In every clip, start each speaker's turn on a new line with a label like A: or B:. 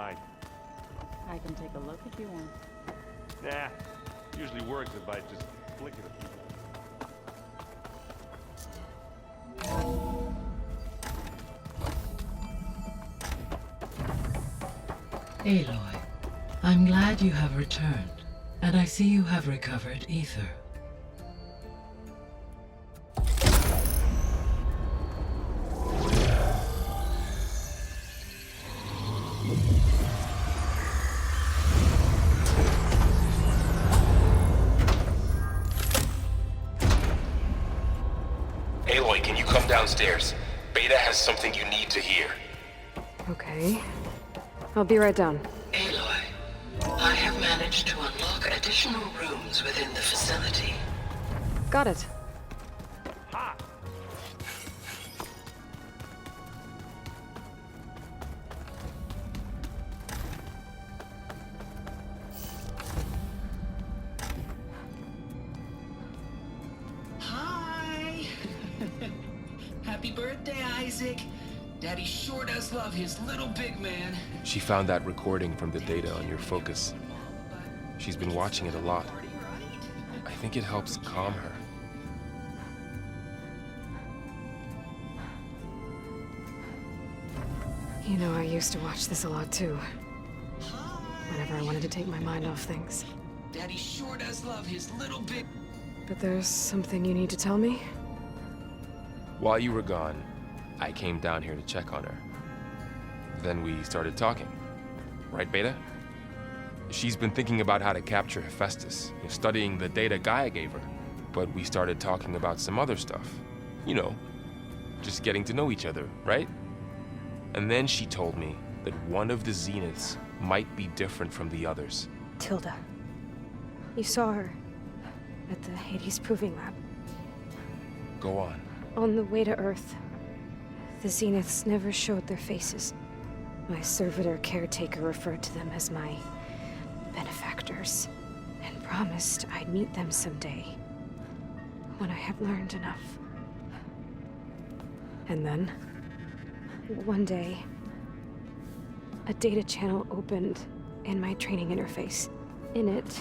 A: fine.
B: I can take a look if you want.
A: Nah, usually works if I just flick it at people.
C: Aloy, I'm glad you have returned, and I see you have recovered Ether.
D: Aloy, can you come downstairs? Beta has something you need to hear.
E: Okay. I'll be right down.
C: Aloy, I have managed to unlock additional rooms within the facility.
E: Got it.
A: Ha!
F: Hi! Happy birthday, Isaac! Daddy sure does love his little big man.
D: She found that recording from the data on your focus. She's been watching it a lot. I think it helps calm her.
E: You know, I used to watch this a lot too. Whenever I wanted to take my mind off things.
F: Daddy sure does love his little big...
E: But there's something you need to tell me?
D: While you were gone, I came down here to check on her. Then we started talking. Right, Beta? She's been thinking about how to capture Hephaestus, studying the data Gaia gave her. But we started talking about some other stuff. You know, just getting to know each other, right? And then she told me that one of the Zeniths might be different from the others.
E: Tilda. You saw her at the Hades Proving Lab.
D: Go on.
E: On the way to Earth, the Zeniths never showed their faces. My servitor caretaker referred to them as my benefactors, and promised I'd meet them someday, when I had learned enough. And then, one day, a data channel opened in my training interface. In it,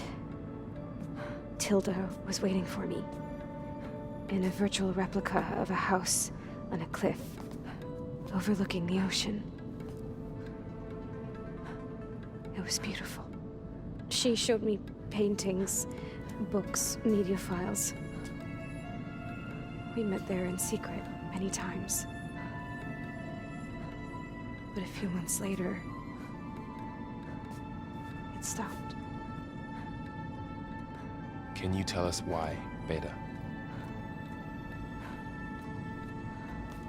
E: Tilda was waiting for me, in a virtual replica of a house on a cliff, overlooking the ocean. It was beautiful. She showed me paintings, books, media files. We met there in secret many times. But a few months later, it stopped.
D: Can you tell us why, Beta?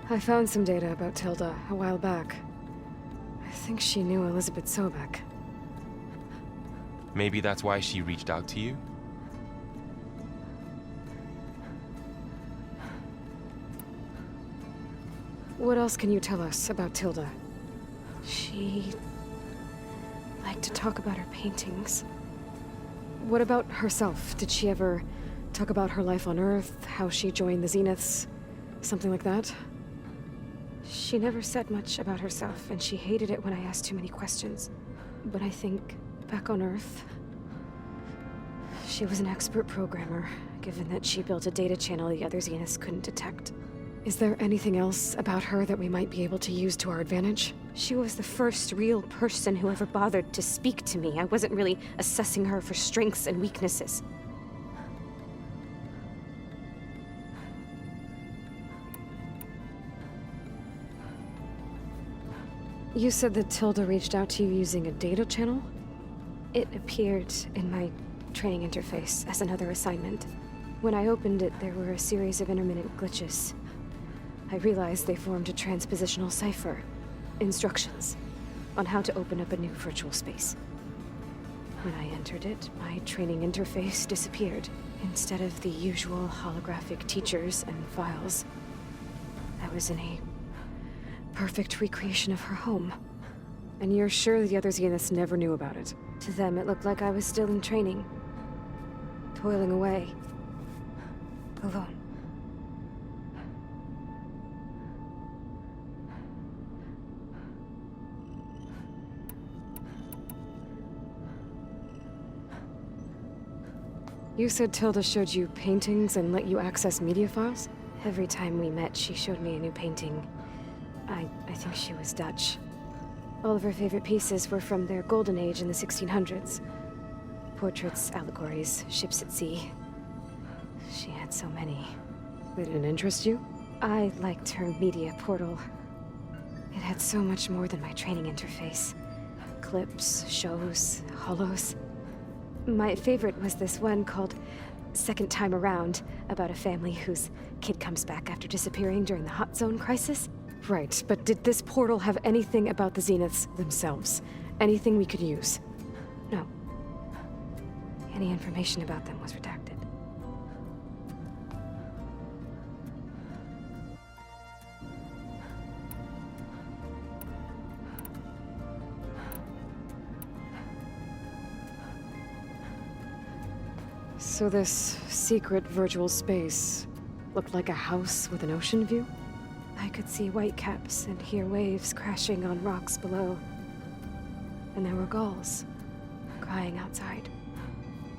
E: I found some data about Tilda a while back. I think she knew Elizabeth Sobek.
D: Maybe that's why she reached out to you?
E: What else can you tell us about Tilda? She liked to talk about her paintings. What about herself? Did she ever talk about her life on Earth, how she joined the Zeniths, something like that? She never said much about herself, and she hated it when I asked too many questions. But I think, back on Earth, she was an expert programmer, given that she built a data channel the other Zeniths couldn't detect. Is there anything else about her that we might be able to use to our advantage? She was the first real person who ever bothered to speak to me. I wasn't really assessing her for strengths and weaknesses. You said that Tilda reached out to you using a data channel? It appeared in my training interface as another assignment. When I opened it, there were a series of intermittent glitches. I realized they formed a transpositional cipher. Instructions on how to open up a new virtual space. When I entered it, my training interface disappeared. Instead of the usual holographic teachers and files, I was in a perfect recreation of her home. And you're sure the other Zeniths never knew about it? To them, it looked like I was still in training. Toiling away. Alone. You said Tilda showed you paintings and let you access media files? Every time we met, she showed me a new painting. I think she was Dutch. All of her favorite pieces were from their golden age in the 1600s. Portraits, allegories, ships at sea. She had so many.
B: They didn't interest you?
E: I liked her media portal. It had so much more than my training interface. Clips, shows, holos. My favorite was this one called Second Time Around, about a family whose kid comes back after disappearing during the Hot Zone crisis.
B: Right, but did this portal have anything about the Zeniths themselves? Anything we could use?
E: No. Any information about them was redacted.
B: So this secret virtual space looked like a house with an ocean view?
E: I could see whitecaps and hear waves crashing on rocks below. And there were gulls crying outside.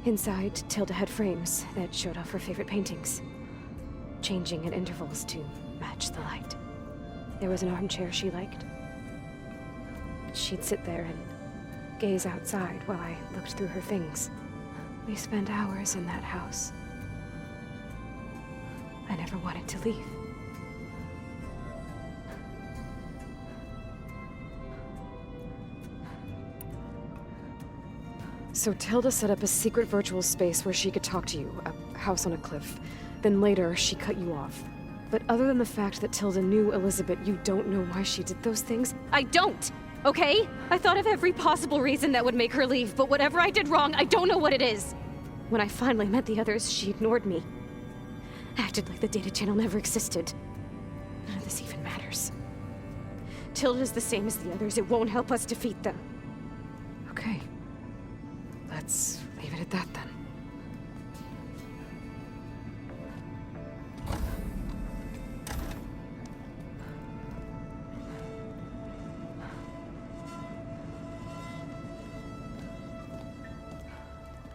E: Inside, Tilda had frames that showed off her favorite paintings, changing at intervals to match the light. There was an armchair she liked. She'd sit there and gaze outside while I looked through her things. We spent hours in that house. I never wanted to leave.
B: So Tilda set up a secret virtual space where she could talk to you, a house on a cliff. Then later, she cut you off. But other than the fact that Tilda knew Elizabeth, you don't know why she did those things?
E: I don't! Okay? I thought of every possible reason that would make her leave, but whatever I did wrong, I don't know what it is! When I finally met the others, she ignored me. Acted like the data channel never existed. None of this even matters. Tilda's the same as the others. It won't help us defeat them.
B: Okay. Let's leave it at that then.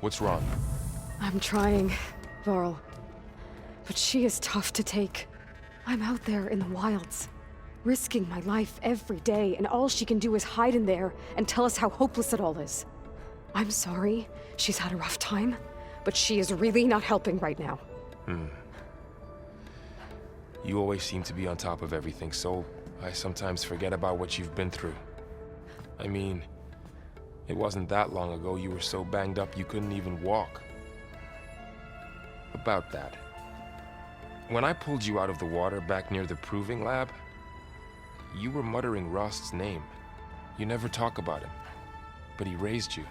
D: What's wrong?
B: I'm trying, Varl. But she is tough to take. I'm out there in the wilds, risking my life every day, and all she can do is hide in there and tell us how hopeless it all is. I'm sorry, she's had a rough time, but she is really not helping right now.
D: You always seem to be on top of everything, so I sometimes forget about what you've been through. I mean, it wasn't that long ago you were so banged up you couldn't even walk. About that. When I pulled you out of the water back near the proving lab, you were muttering Rost's name. You never talk about him, but he raised you,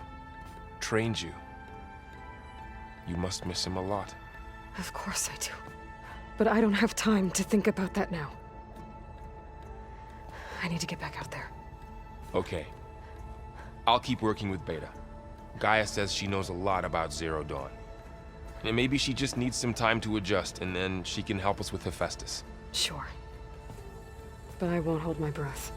D: trained you. You must miss him a lot.
B: Of course I do. But I don't have time to think about that now. I need to get back out there.
D: Okay. I'll keep working with Beta. Gaia says she knows a lot about Zero Dawn. And maybe she just needs some time to adjust, and then she can help us with Hephaestus.
B: Sure. But I won't hold my breath.